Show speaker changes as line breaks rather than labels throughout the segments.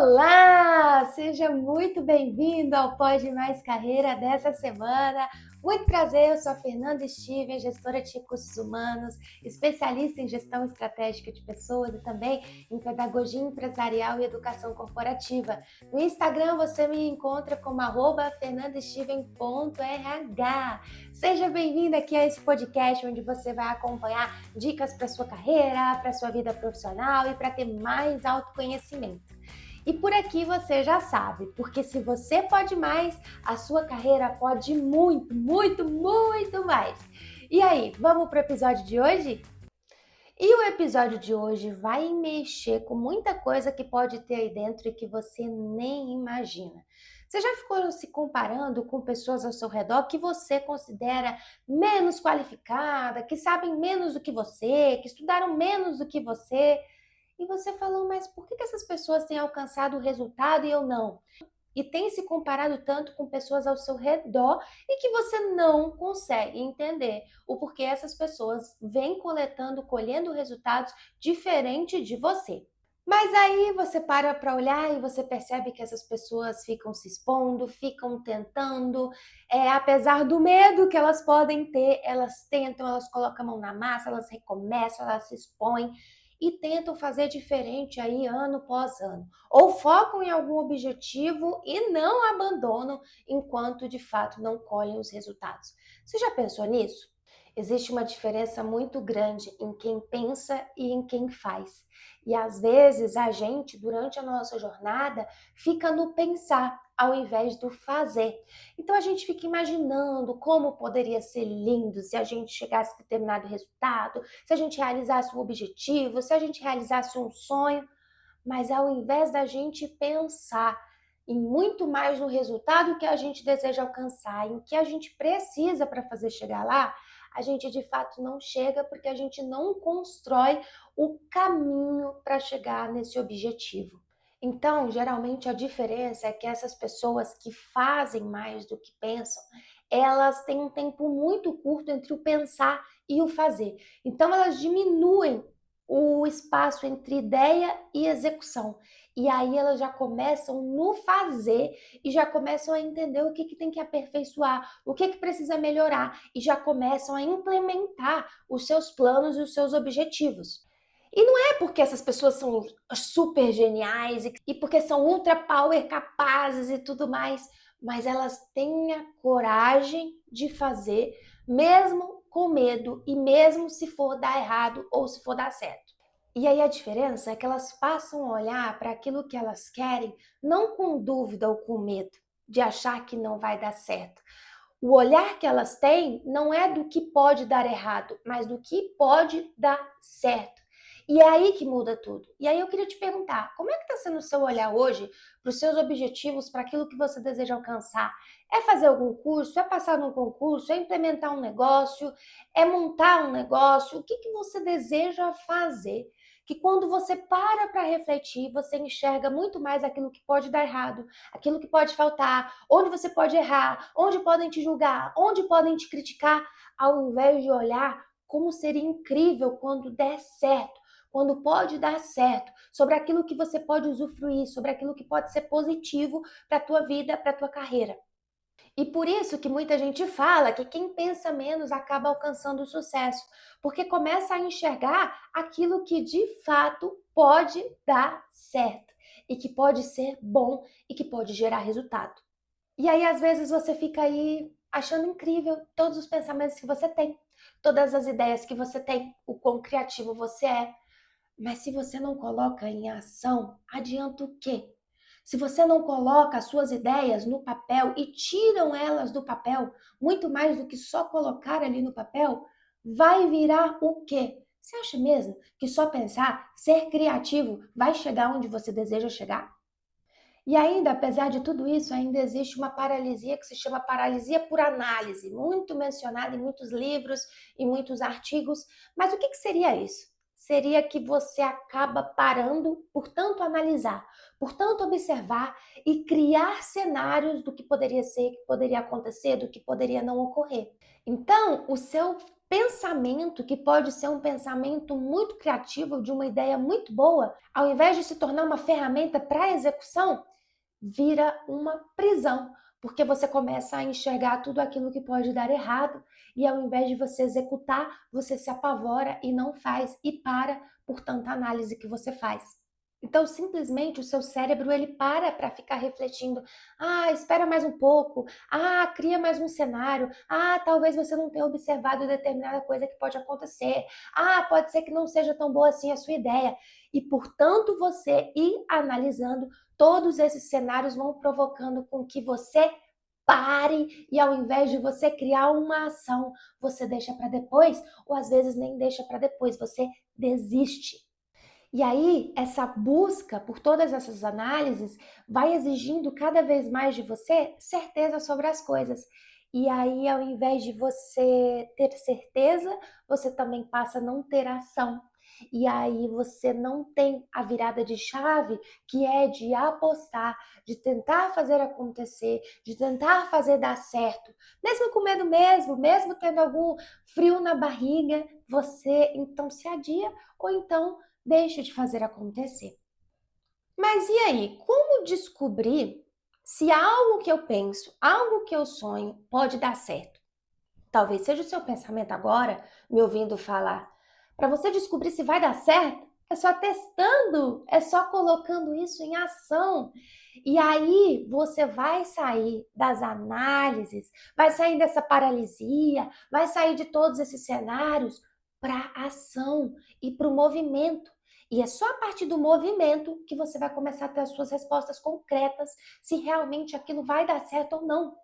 Olá! Seja muito bem-vindo ao Pode Mais Carreira dessa semana. Muito prazer, eu sou a Fernanda Steven, gestora de recursos humanos, especialista em gestão estratégica de pessoas e também em pedagogia empresarial e educação corporativa. No Instagram você me encontra como @fernandasteven.rh. Seja bem-vindo aqui a esse podcast onde você vai acompanhar dicas para sua carreira, para sua vida profissional e para ter mais autoconhecimento. E por aqui você já sabe, porque se você pode mais, a sua carreira pode muito, muito, muito mais. E aí, vamos para o episódio de hoje? E o episódio de hoje vai mexer com muita coisa que pode ter aí dentro e que você nem imagina. Você já ficou se comparando com pessoas ao seu redor que você considera menos qualificada, que sabem menos do que você, que estudaram menos do que você? E você falou, mas por que essas pessoas têm alcançado o resultado e eu não? E tem se comparado tanto com pessoas ao seu redor e que você não consegue entender o porquê essas pessoas vêm colhendo resultados diferentes de você. Mas aí você para olhar e você percebe que essas pessoas ficam se expondo, ficam tentando, apesar do medo que elas podem ter, elas tentam, elas colocam a mão na massa, elas recomeçam, elas se expõem e tentam fazer diferente aí ano após ano. Ou focam em algum objetivo e não abandonam enquanto de fato não colhem os resultados. Você já pensou nisso? Existe uma diferença muito grande em quem pensa e em quem faz. E às vezes a gente, durante a nossa jornada, fica no pensar ao invés do fazer. Então a gente fica imaginando como poderia ser lindo se a gente chegasse a determinado resultado, se a gente realizasse um objetivo, se a gente realizasse um sonho, mas ao invés da gente pensar em muito mais no resultado que a gente deseja alcançar, em que a gente precisa para fazer chegar lá, a gente de fato não chega porque a gente não constrói o caminho para chegar nesse objetivo. Então, geralmente a diferença é que essas pessoas que fazem mais do que pensam, elas têm um tempo muito curto entre o pensar e o fazer. Então, elas diminuem o espaço entre ideia e execução. E aí elas já começam no fazer e já começam a entender o que tem que aperfeiçoar, o que precisa melhorar e já começam a implementar os seus planos e os seus objetivos. E não é porque essas pessoas são super geniais e porque são ultra power capazes e tudo mais, mas elas têm a coragem de fazer, mesmo com medo e mesmo se for dar errado ou se for dar certo. E aí a diferença é que elas passam a olhar para aquilo que elas querem, não com dúvida ou com medo de achar que não vai dar certo. O olhar que elas têm não é do que pode dar errado, mas do que pode dar certo. E é aí que muda tudo. E aí eu queria te perguntar, como é que está sendo o seu olhar hoje para os seus objetivos, para aquilo que você deseja alcançar? É fazer algum curso? É passar num concurso? É implementar um negócio? É montar um negócio? O que você deseja fazer? Que quando você para refletir, você enxerga muito mais aquilo que pode dar errado, aquilo que pode faltar, onde você pode errar, onde podem te julgar, onde podem te criticar, ao invés de olhar como seria incrível quando der certo, quando pode dar certo, sobre aquilo que você pode usufruir, sobre aquilo que pode ser positivo para a tua vida, para a tua carreira. E por isso que muita gente fala que quem pensa menos acaba alcançando o sucesso, porque começa a enxergar aquilo que de fato pode dar certo e que pode ser bom e que pode gerar resultado. E aí às vezes você fica aí achando incrível todos os pensamentos que você tem, todas as ideias que você tem, o quão criativo você é, mas se você não coloca em ação, adianta o quê? Se você não coloca as suas ideias no papel e tiram elas do papel, muito mais do que só colocar ali no papel, vai virar o quê? Você acha mesmo que só pensar, ser criativo, vai chegar onde você deseja chegar? E ainda, apesar de tudo isso, ainda existe uma paralisia que se chama paralisia por análise, muito mencionada em muitos livros e muitos artigos. Mas o que seria isso? Seria que você acaba parando por tanto analisar, por tanto observar e criar cenários do que poderia ser, que poderia acontecer, do que poderia não ocorrer. Então, o seu pensamento, que pode ser um pensamento muito criativo, de uma ideia muito boa, ao invés de se tornar uma ferramenta para execução, vira uma prisão, porque você começa a enxergar tudo aquilo que pode dar errado e ao invés de você executar, você se apavora e não faz e para por tanta análise que você faz. Então, simplesmente o seu cérebro ele para ficar refletindo. Ah, espera mais um pouco. Ah, cria mais um cenário. Ah, talvez você não tenha observado determinada coisa que pode acontecer. Ah, pode ser que não seja tão boa assim a sua ideia. E portanto, você ir analisando todos esses cenários vão provocando com que você pare e ao invés de você criar uma ação, você deixa para depois, ou às vezes nem deixa para depois, você desiste. E aí, essa busca por todas essas análises vai exigindo cada vez mais de você certeza sobre as coisas. E aí, ao invés de você ter certeza, você também passa a não ter ação. E aí você não tem a virada de chave, que é de apostar, de tentar fazer acontecer, de tentar fazer dar certo. Mesmo com medo mesmo tendo algum frio na barriga, você então se adia ou então deixa de fazer acontecer. Mas e aí, como descobrir se algo que eu penso, algo que eu sonho pode dar certo? Talvez seja o seu pensamento agora, me ouvindo falar. Para você descobrir se vai dar certo, é só testando, é só colocando isso em ação. E aí você vai sair das análises, vai sair dessa paralisia, vai sair de todos esses cenários para ação e para o movimento. E é só a partir do movimento que você vai começar a ter as suas respostas concretas se realmente aquilo vai dar certo ou não.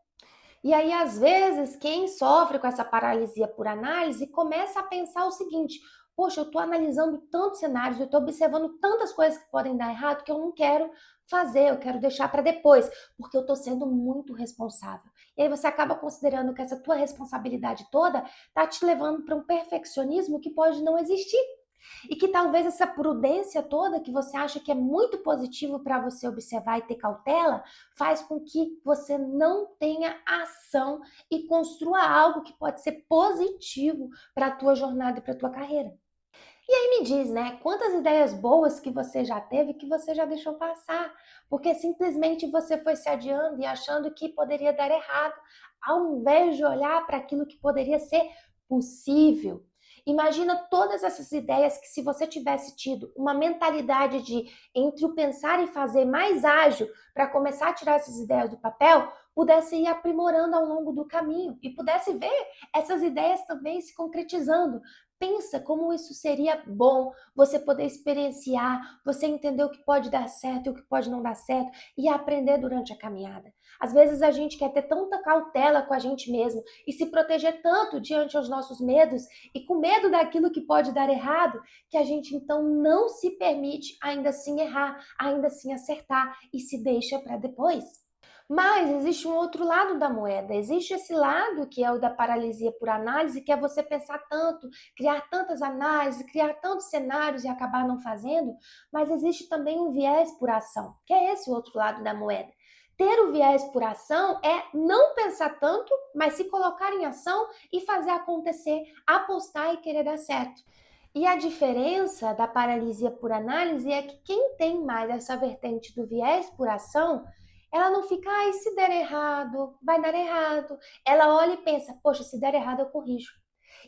E aí, às vezes, quem sofre com essa paralisia por análise começa a pensar o seguinte: poxa, eu estou analisando tantos cenários, eu estou observando tantas coisas que podem dar errado que eu não quero fazer, eu quero deixar para depois, porque eu estou sendo muito responsável. E aí você acaba considerando que essa tua responsabilidade toda está te levando para um perfeccionismo que pode não existir. E que talvez essa prudência toda que você acha que é muito positivo para você observar e ter cautela, faz com que você não tenha ação e construa algo que pode ser positivo para a tua jornada e para a tua carreira. E aí me diz, né, quantas ideias boas que você já teve que você já deixou passar, porque simplesmente você foi se adiando e achando que poderia dar errado, ao invés de olhar para aquilo que poderia ser possível. Imagina todas essas ideias que se você tivesse tido uma mentalidade de entre o pensar e fazer mais ágil para começar a tirar essas ideias do papel, pudesse ir aprimorando ao longo do caminho e pudesse ver essas ideias também se concretizando. Pensa como isso seria bom, você poder experienciar, você entender o que pode dar certo e o que pode não dar certo e aprender durante a caminhada. Às vezes a gente quer ter tanta cautela com a gente mesmo e se proteger tanto diante aos nossos medos e com medo daquilo que pode dar errado, que a gente então não se permite ainda assim errar, ainda assim acertar e se deixa para depois. Mas existe um outro lado da moeda, existe esse lado que é o da paralisia por análise, que é você pensar tanto, criar tantas análises, criar tantos cenários e acabar não fazendo, mas existe também um viés por ação, que é esse o outro lado da moeda. Ter o viés por ação é não pensar tanto, mas se colocar em ação e fazer acontecer, apostar e querer dar certo. E a diferença da paralisia por análise é que quem tem mais essa vertente do viés por ação, ela não fica, ai, se der errado, vai dar errado. Ela olha e pensa, poxa, se der errado eu corrijo.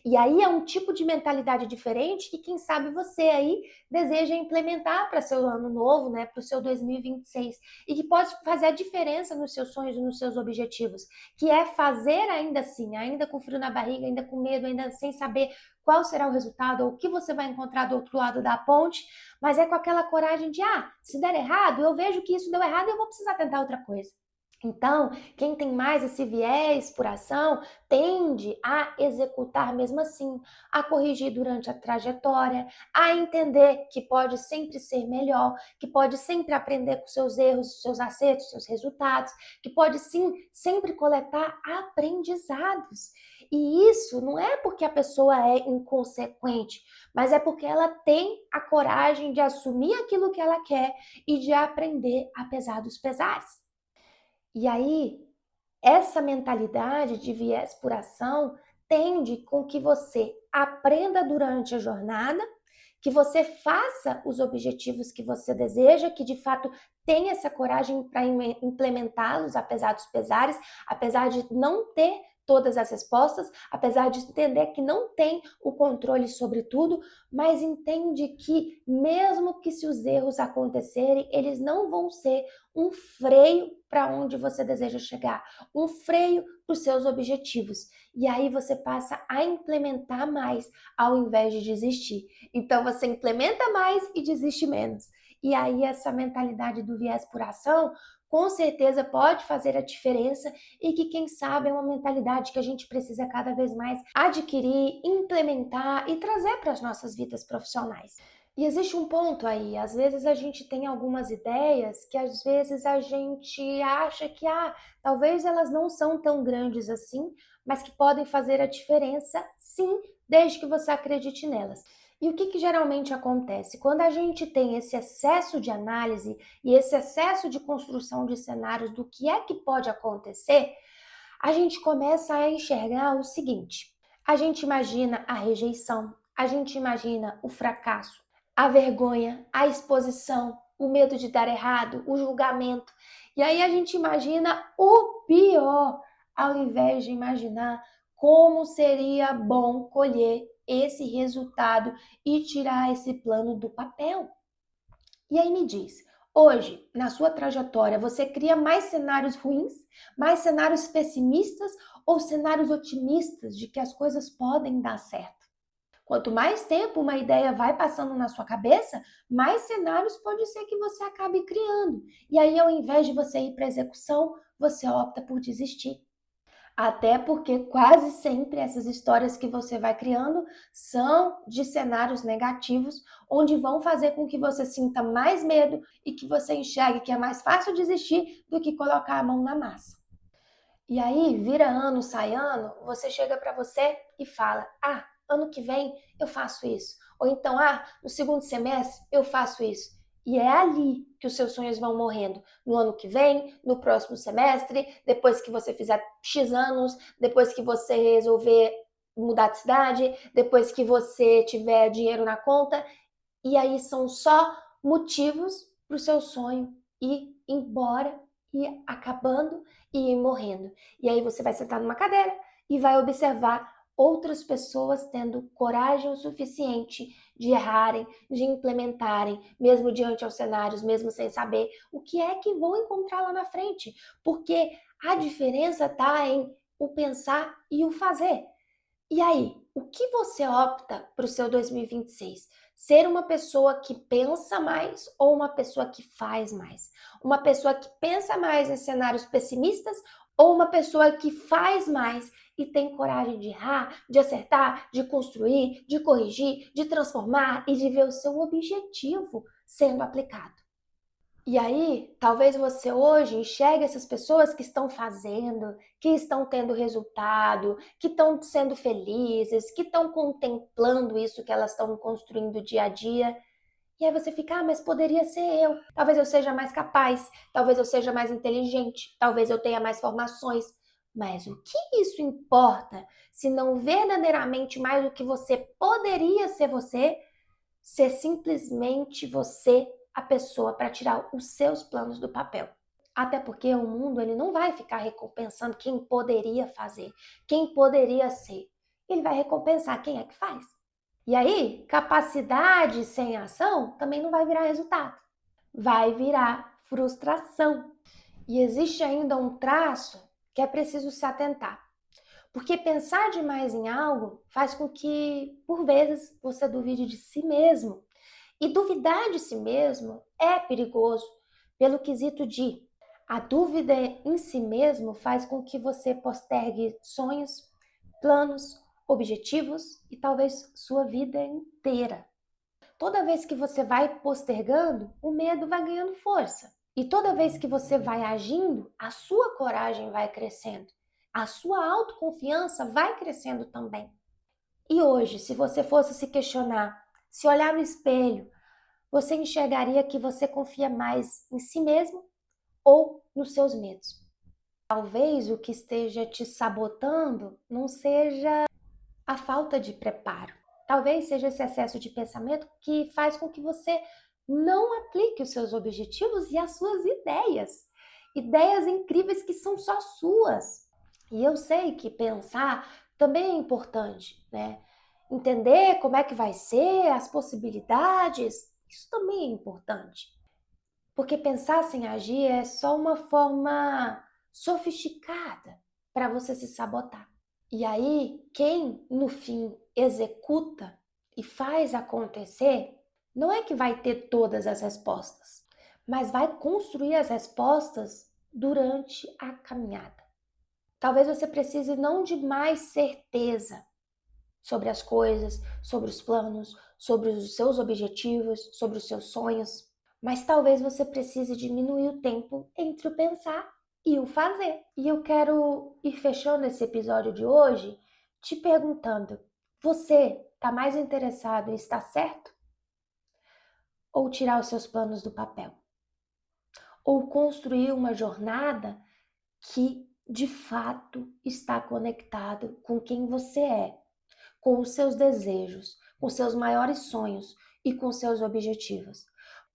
E aí é um tipo de mentalidade diferente que quem sabe você aí deseja implementar para seu ano novo, né, para o seu 2026, e que pode fazer a diferença nos seus sonhos e nos seus objetivos, que é fazer ainda assim, ainda com frio na barriga, ainda com medo, ainda sem saber qual será o resultado ou o que você vai encontrar do outro lado da ponte, mas é com aquela coragem de, se der errado, eu vejo que isso deu errado e eu vou precisar tentar outra coisa. Então, quem tem mais esse viés por ação tende a executar mesmo assim, a corrigir durante a trajetória, a entender que pode sempre ser melhor, que pode sempre aprender com seus erros, seus acertos, seus resultados, que pode sim sempre coletar aprendizados. E isso não é porque a pessoa é inconsequente, mas é porque ela tem a coragem de assumir aquilo que ela quer e de aprender apesar dos pesares. E aí, essa mentalidade de viés por ação tende com que você aprenda durante a jornada, que você faça os objetivos que você deseja, que de fato tenha essa coragem para implementá-los, apesar dos pesares, apesar de não ter todas as respostas, apesar de entender que não tem o controle sobre tudo, mas entende que mesmo que se os erros acontecerem, eles não vão ser um freio para onde você deseja chegar, um freio para os seus objetivos. E aí você passa a implementar mais ao invés de desistir. Então você implementa mais e desiste menos. E aí essa mentalidade do viés por ação com certeza pode fazer a diferença e que, quem sabe, é uma mentalidade que a gente precisa cada vez mais adquirir, implementar e trazer para as nossas vidas profissionais. E existe um ponto aí, às vezes a gente tem algumas ideias que às vezes a gente acha que, talvez elas não são tão grandes assim, mas que podem fazer a diferença, sim, desde que você acredite nelas. E o que geralmente acontece? Quando a gente tem esse excesso de análise e esse excesso de construção de cenários do que é que pode acontecer, a gente começa a enxergar o seguinte: a gente imagina a rejeição, a gente imagina o fracasso, a vergonha, a exposição, o medo de dar errado, o julgamento. E aí a gente imagina o pior, ao invés de imaginar como seria bom colher esse resultado e tirar esse plano do papel. E aí me diz, hoje, na sua trajetória, você cria mais cenários ruins, mais cenários pessimistas ou cenários otimistas de que as coisas podem dar certo? Quanto mais tempo uma ideia vai passando na sua cabeça, mais cenários pode ser que você acabe criando. E aí, ao invés de você ir para a execução, você opta por desistir. Até porque quase sempre essas histórias que você vai criando são de cenários negativos, onde vão fazer com que você sinta mais medo e que você enxergue que é mais fácil desistir do que colocar a mão na massa. E aí, vira ano, sai ano, você chega para você e fala: ano que vem eu faço isso. Ou então, no segundo semestre eu faço isso. E é ali que os seus sonhos vão morrendo. No ano que vem, no próximo semestre, depois que você fizer X anos, depois que você resolver mudar de cidade, depois que você tiver dinheiro na conta. E aí são só motivos para o seu sonho ir embora, ir acabando e ir morrendo. E aí você vai sentar numa cadeira e vai observar outras pessoas tendo coragem o suficiente de errarem, de implementarem, mesmo diante aos cenários, mesmo sem saber o que é que vão encontrar lá na frente. Porque a diferença está em o pensar e o fazer. E aí, o que você opta para o seu 2026? Ser uma pessoa que pensa mais ou uma pessoa que faz mais? Uma pessoa que pensa mais em cenários pessimistas ou uma pessoa que faz mais e tem coragem de errar, de acertar, de construir, de corrigir, de transformar e de ver o seu objetivo sendo aplicado? E aí, talvez você hoje enxergue essas pessoas que estão fazendo, que estão tendo resultado, que estão sendo felizes, que estão contemplando isso que elas estão construindo dia a dia. E aí você fica, mas poderia ser eu. Talvez eu seja mais capaz, talvez eu seja mais inteligente, talvez eu tenha mais formações. Mas o que isso importa se não verdadeiramente mais do que você poderia ser simplesmente você a pessoa para tirar os seus planos do papel. Até porque o mundo ele não vai ficar recompensando quem poderia fazer, quem poderia ser. Ele vai recompensar quem é que faz. E aí, capacidade sem ação também não vai virar resultado. Vai virar frustração. E existe ainda um traço que é preciso se atentar. Porque pensar demais em algo faz com que, por vezes, você duvide de si mesmo. E duvidar de si mesmo é perigoso, pelo quesito de a dúvida em si mesmo faz com que você postergue sonhos, planos, objetivos e talvez sua vida inteira. Toda vez que você vai postergando, o medo vai ganhando força. E toda vez que você vai agindo, a sua coragem vai crescendo. A sua autoconfiança vai crescendo também. E hoje, se você fosse se questionar, se olhar no espelho, você enxergaria que você confia mais em si mesmo ou nos seus medos. Talvez o que esteja te sabotando não seja a falta de preparo. Talvez seja esse excesso de pensamento que faz com que você não aplique os seus objetivos e as suas ideias. Ideias incríveis que são só suas. E eu sei que pensar também é importante, né? Entender como é que vai ser, as possibilidades, isso também é importante. Porque pensar sem agir é só uma forma sofisticada para você se sabotar. E aí, quem no fim executa e faz acontecer, não é que vai ter todas as respostas, mas vai construir as respostas durante a caminhada. Talvez você precise não de mais certeza sobre as coisas, sobre os planos, sobre os seus objetivos, sobre os seus sonhos, mas talvez você precise diminuir o tempo entre o pensar e o fazer. E eu quero ir fechando esse episódio de hoje te perguntando: você está mais interessado em estar certo? Ou tirar os seus planos do papel? Ou construir uma jornada que de fato está conectado com quem você é, com os seus desejos, com seus maiores sonhos e com seus objetivos?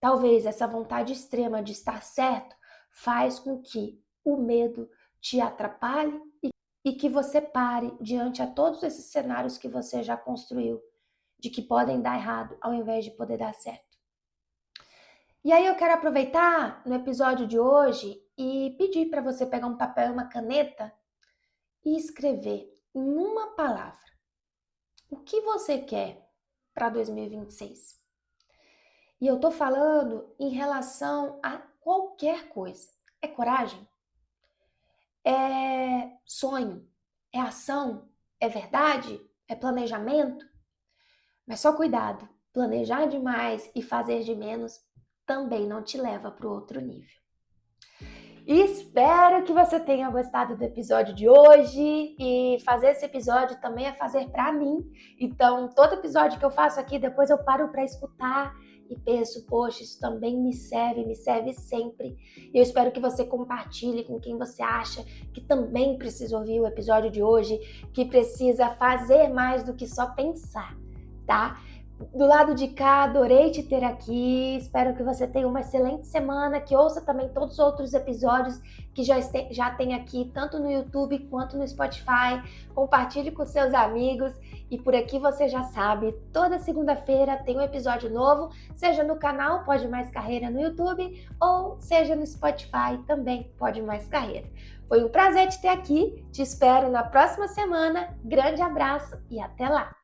Talvez essa vontade extrema de estar certo faz com que o medo te atrapalhe e que você pare diante a todos esses cenários que você já construiu, de que podem dar errado ao invés de poder dar certo. E aí eu quero aproveitar no episódio de hoje e pedir para você pegar um papel e uma caneta e escrever em uma palavra o que você quer para 2026. E eu tô falando em relação a qualquer coisa. É coragem? É sonho? É ação? É verdade? É planejamento? Mas só cuidado, planejar demais e fazer de menos também não te leva para o outro nível. Espero que você tenha gostado do episódio de hoje, e fazer esse episódio também é fazer para mim. Então, todo episódio que eu faço aqui, depois eu paro para escutar e penso, poxa, isso também me serve sempre. E eu espero que você compartilhe com quem você acha que também precisa ouvir o episódio de hoje, que precisa fazer mais do que só pensar, tá? Do lado de cá, adorei te ter aqui. Espero que você tenha uma excelente semana, que ouça também todos os outros episódios que já tem aqui, tanto no YouTube quanto no Spotify. Compartilhe com seus amigos. E por aqui você já sabe, toda segunda-feira tem um episódio novo, seja no canal Pode Mais Carreira no YouTube ou seja no Spotify também Pode Mais Carreira. Foi um prazer te ter aqui. Te espero na próxima semana. Grande abraço e até lá!